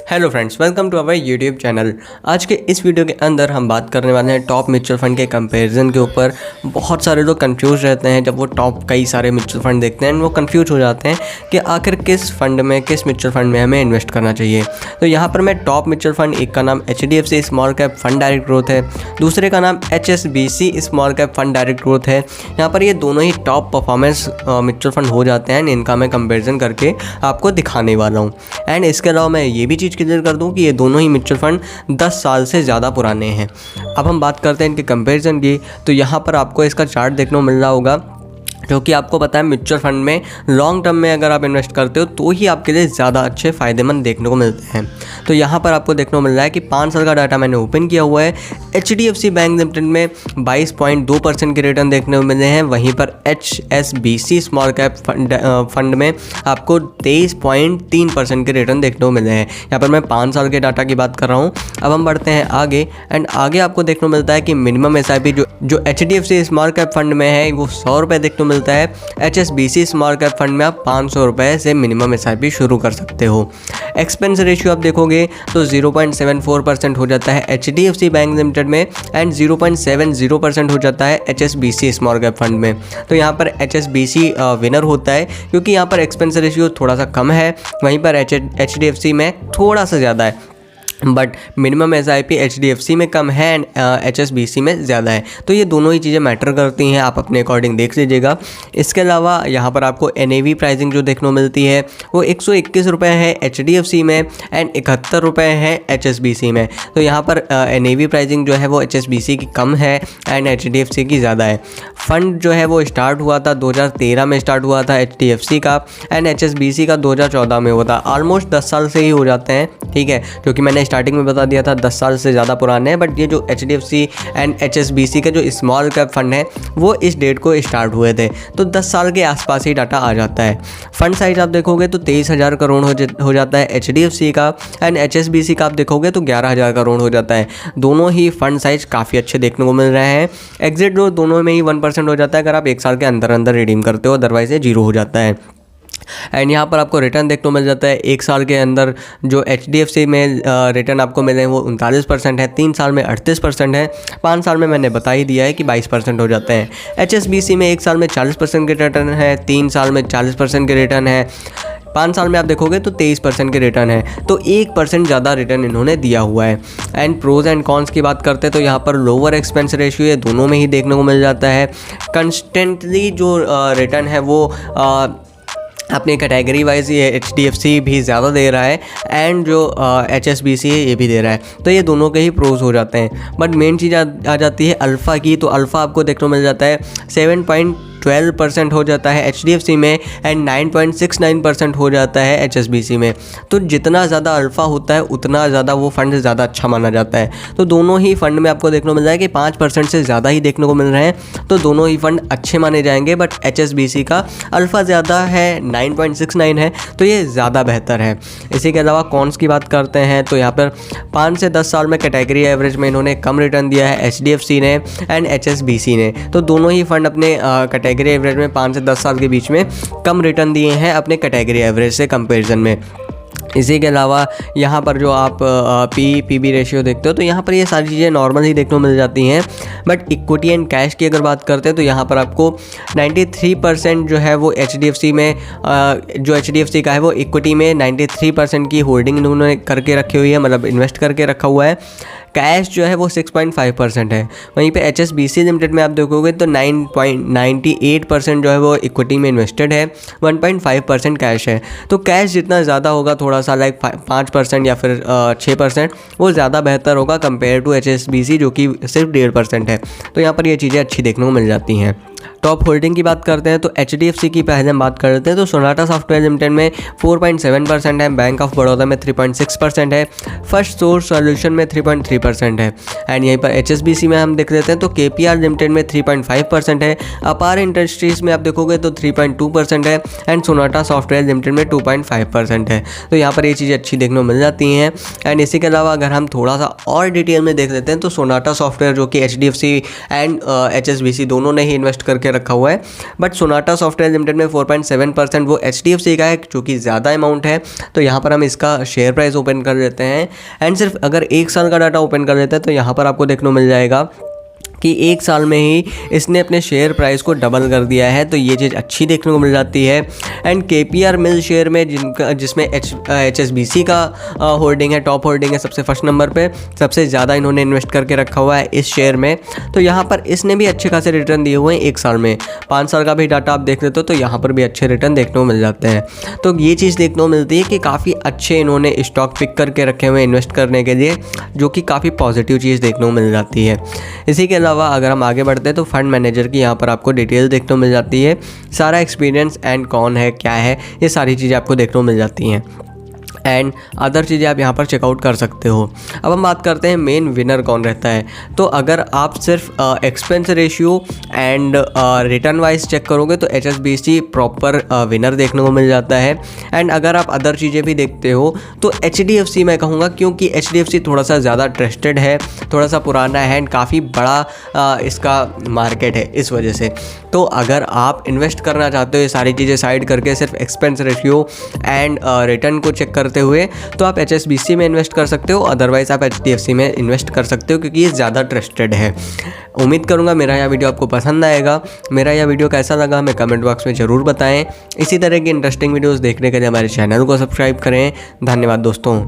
Hello friends, welcome to our YouTube channel. आज के इस वीडियो के अंदर हम बात करने वाले हैं टॉप म्यूचुअल फंड के कंपैरिजन के ऊपर। बहुत सारे लोग कंफ्यूज रहते हैं जब वो टॉप कई सारे म्यूचुअल फंड देखते हैं, वो कंफ्यूज हो जाते हैं कि आखिर किस फंड में, किस म्यूचुअल फंड में हमें इन्वेस्ट करना चाहिए। तो यहाँ पर मैं टॉप म्यूचुअल फंड, एक का नाम HDFC small cap fund direct growth है, दूसरे का नाम HSBC small cap fund direct growth है। यहाँ पर ये दोनों ही टॉप परफॉर्मेंस म्यूचुअल फंड हो जाते हैं। इनका मैं कंपेरिजन करके आपको दिखाने वाला हूँ। एंड इसके अलावा मैं ये भी चीज़ क्लियर कर दूं कि ये दोनों ही म्यूचुअल फंड 10 साल से ज़्यादा पुराने हैं। अब हम बात करते हैं इनके कंपैरिजन की। तो यहाँ पर आपको इसका चार्ट देखने को मिल रहा होगा, क्योंकि आपको पता है म्यूचुअल फंड में लॉन्ग टर्म में अगर आप इन्वेस्ट करते हो तो ही आपके लिए ज़्यादा अच्छे फ़ायदेमंद देखने को मिलते हैं। तो यहाँ पर आपको देखने को मिल रहा है कि 5 साल का डाटा मैंने ओपन किया हुआ है। HDFC बैंक लिमिटेड में 22.2% के रिटर्न देखने को मिले हैं। वहीं पर HSBC स्मॉल कैप फंड में आपको 23.3% के रिटर्न देखने को मिले हैं। यहाँ पर मैं 5 साल के डाटा की बात कर रहा हूँ। अब हम बढ़ते हैं आगे, एंड आगे आपको देखने को मिलता है कि मिनिमम SIP जो HDFC स्मॉल कैप फंड में है वो 100 रुपये देखने को मिलता है। HSBC स्मॉल कैप फंड में आप 500 रुपये से मिनिमम SIP शुरू कर सकते हो। एक्सपेंस रेशियो आप देखोगे तो 0.74% हो जाता है HDFC बैंक लिमिटेड में, एंड 0.70% हो जाता है HSBC स्मॉल कैप फंड में। तो यहाँ पर HSBC विनर होता है, क्योंकि यहाँ पर एक्सपेंस रेशियो थोड़ा सा कम है, वहीं पर HDFC में थोड़ा सा ज़्यादा है। बट मिनिमम SIP HDFC में कम है एंड HSBC में ज़्यादा है। तो ये दोनों ही चीज़ें मैटर करती हैं, आप अपने अकॉर्डिंग देख लीजिएगा। इसके अलावा यहाँ पर आपको NAV प्राइसिंग जो देखने को मिलती है वो 121 रुपये है HDFC में एंड 71 रुपये है HSBC में। तो यहाँ पर NAV प्राइसिंग जो है वो HSBC की कम है एंड HDFC की ज़्यादा है। फंड जो है वो स्टार्ट हुआ था 2013 में स्टार्ट हुआ था HDFC का, एंड HSBC का 2014 में हुआ था। ऑलमोस्ट 10 साल से ही हो जाते हैं, ठीक है, क्योंकि मैंने स्टार्टिंग में बता दिया था 10 साल से ज़्यादा पुराने हैं। बट ये जो HDFC एंड HSBC के जो स्मॉल कैप फंड है वो इस डेट को स्टार्ट हुए थे, तो 10 साल के आसपास ही डाटा आ जाता है। फंड साइज आप देखोगे तो 23,000 करोड़ हो जाता है HDFC का, एंड HSBC का आप देखोगे तो 11,000 करोड़ हो जाता है। दोनों ही फंड साइज काफ़ी अच्छे देखने को मिल रहे हैं। एग्जिट ग्रोथ दोनों में ही 1% हो जाता है अगर आप 1 साल के अंदर अंदर रिडीम करते हो, अदरवाइज ये 0 हो जाता है। एंड यहाँ पर आपको रिटर्न देखने को मिल जाता है 1 साल के अंदर। जो HDFC में रिटर्न आपको मिले हैं वो 39% है, 3 साल में 38% है, 5 साल में मैंने बता ही दिया है कि 22% हो जाते हैं। HSBC में 1 साल में 40% के रिटर्न है, 3 साल में 40% के रिटर्न है, 5 साल में आप देखोगे तो 23% के रिटर्न है। तो 1% ज़्यादा रिटर्न इन्होंने दिया हुआ है। एंड प्रोज एंड कॉन्स की बात करते हैं तो यहाँ पर लोअर एक्सपेंस रेशियो ये दोनों में ही देखने को मिल जाता है। कंस्टेंटली जो रिटर्न है वो अपनी कैटेगरी वाइज ये HDFC भी ज़्यादा दे रहा है, एंड जो HSBC है ये भी दे रहा है। तो ये दोनों के ही प्रोज हो जाते हैं। बट मेन चीज़ आ जाती है अल्फ़ा की। तो अल्फ़ा आपको देखने को मिल जाता है 7.12% हो जाता है HDFC में, एंड 9.69% हो जाता है HSBC में। तो जितना ज़्यादा अल्फ़ा होता है उतना ज़्यादा वो फंड ज़्यादा अच्छा माना जाता है। तो दोनों ही फंड में आपको देखने को मिल रहा है कि 5% से ज़्यादा ही देखने को मिल रहे हैं, तो दोनों ही फंड अच्छे माने जाएंगे। बट HSBC का अल्फ़ा ज़्यादा है, 9.69 है, तो ये ज़्यादा बेहतर है। इसी के अलावा कॉन्स की बात करते हैं तो यहाँ पर 5 से 10 साल में कैटेगरी एवरेज में इन्होंने कम रिटर्न दिया है HDFC ने एंड HSBC ने। तो दोनों ही फंड अपने कैटेगरी एवरेज में 5 से 10 साल के बीच में कम रिटर्न दिए हैं अपने कैटेगरी एवरेज से कंपैरिजन में। इसी के अलावा यहाँ पर जो आप PB रेशियो देखते हो तो यहाँ पर ये सारी चीज़ें नॉर्मल ही देखने को मिल जाती हैं। बट इक्विटी एंड कैश की अगर बात करते हैं तो यहाँ पर आपको 93% जो है वो HDFC में जो HDFC का है वो इक्विटी में 93% की होल्डिंग इन्होंने करके रखी हुई है, मतलब इन्वेस्ट करके रखा हुआ है। कैश जो है वो 6.5% है। वहीं पे HSBC लिमिटेड में आप देखोगे तो 9.98% जो है वो इक्विटी में इन्वेस्टेड है, 1.5% कैश है। तो कैश जितना ज़्यादा होगा, थोड़ा सा लाइक 5% या फिर 6%, वो ज़्यादा बेहतर होगा कंपेयर टू HSBC जो कि सिर्फ 1.5% है। तो यहाँ पर ये चीज़ें अच्छी देखने को मिल जाती हैं। टॉप होल्डिंग की बात करते हैं तो HDFC की पहले हम बात करते हैं तो सोनाटा सॉफ्टवेयर लिमिटेड में 4.7% है, बैंक ऑफ बड़ौदा में 3.6% है, फर्स्ट सोर्स सॉल्यूशन में 3.3% है। एंड यहीं पर HSBC में हम देख लेते हैं तो KPR लिमिटेड में 3.5% है, अपार इंडस्ट्रीज़ में आप देखोगे तो 3.2% है, एंड सोनाटा सॉफ्टवेयर लिमिटेड में 2.5% है। तो यहाँ पर ये चीज़ें अच्छी देखने को मिल जाती हैं। एंड इसी के अलावा अगर हम थोड़ा सा और डिटेल में देख लेते हैं तो सोनाटा सॉफ्टवेयर जो कि HDFC एंड HSBC दोनों ने ही इन्वेस्ट करके रखा हुआ है। बट सोनाटा सॉफ्टवेयर लिमिटेड में 4.7% वो HDFC का है, जो कि ज़्यादा अमाउंट है। तो यहाँ पर हम इसका शेयर प्राइस ओपन कर देते हैं एंड सिर्फ अगर 1 साल का डाटा ओपन कर देते हैं तो यहाँ पर आपको देखने को मिल जाएगा कि 1 साल में ही इसने अपने शेयर प्राइस को डबल कर दिया है। तो ये चीज़ अच्छी देखने को मिल जाती है। एंड KPR मिल शेयर में जिसमें HSBC का होल्डिंग है, टॉप होल्डिंग है, सबसे फर्स्ट नंबर पे सबसे ज़्यादा इन्होंने इन्वेस्ट करके रखा हुआ है इस शेयर में। तो यहाँ पर इसने भी अच्छे खासे रिटर्न दिए हुए हैं 1 साल में। 5 साल का भी डाटा आप देख लेते हो तो यहाँ पर भी अच्छे रिटर्न देखने को मिल जाते हैं। तो ये चीज़ देखने को मिलती है कि काफ़ी अच्छे इन्होंने स्टॉक पिक करके रखे हुए हैं इन्वेस्ट करने के लिए, जो कि काफ़ी पॉजिटिव चीज़ देखने को मिल जाती है। इसी के अलावा अगर हम आगे बढ़ते हैं तो फंड मैनेजर की यहाँ पर आपको डिटेल देखने को मिल जाती है। सारा एक्सपीरियंस एंड कौन है, क्या है, ये सारी चीज़ें आपको देखने को मिल जाती हैं एंड अदर चीज़ें आप यहाँ पर चेकआउट कर सकते हो। अब हम बात करते हैं मेन विनर कौन रहता है। तो अगर आप सिर्फ expense ratio and return wise check करोगे तो HSBC प्रॉपर विनर देखने को मिल जाता है। एंड अगर आप अदर चीज़ें भी देखते हो तो HDFC मैं कहूँगा, क्योंकि HDFC थोड़ा सा ज़्यादा ट्रस्टेड है, थोड़ा सा पुराना है एंड काफ़ी बड़ा इसका मार्केट है इस वजह से। तो अगर आप इन्वेस्ट करना चाहते हो ये सारी चीज़ें साइड करके सिर्फ एक्सपेंस रेशियो एंड रिटर्न को चेक करते हुए, तो आप HSBC में इन्वेस्ट कर सकते हो, अदरवाइज़ आप HDFC में इन्वेस्ट कर सकते हो क्योंकि ये ज़्यादा ट्रस्टेड है। उम्मीद करूँगा मेरा यह वीडियो आपको पसंद आएगा। मेरा यह वीडियो कैसा लगा हमें कमेंट बॉक्स में ज़रूर बताएं। इसी तरह की इंटरेस्टिंग वीडियोज़ देखने के लिए हमारे चैनल को सब्सक्राइब करें। धन्यवाद दोस्तों।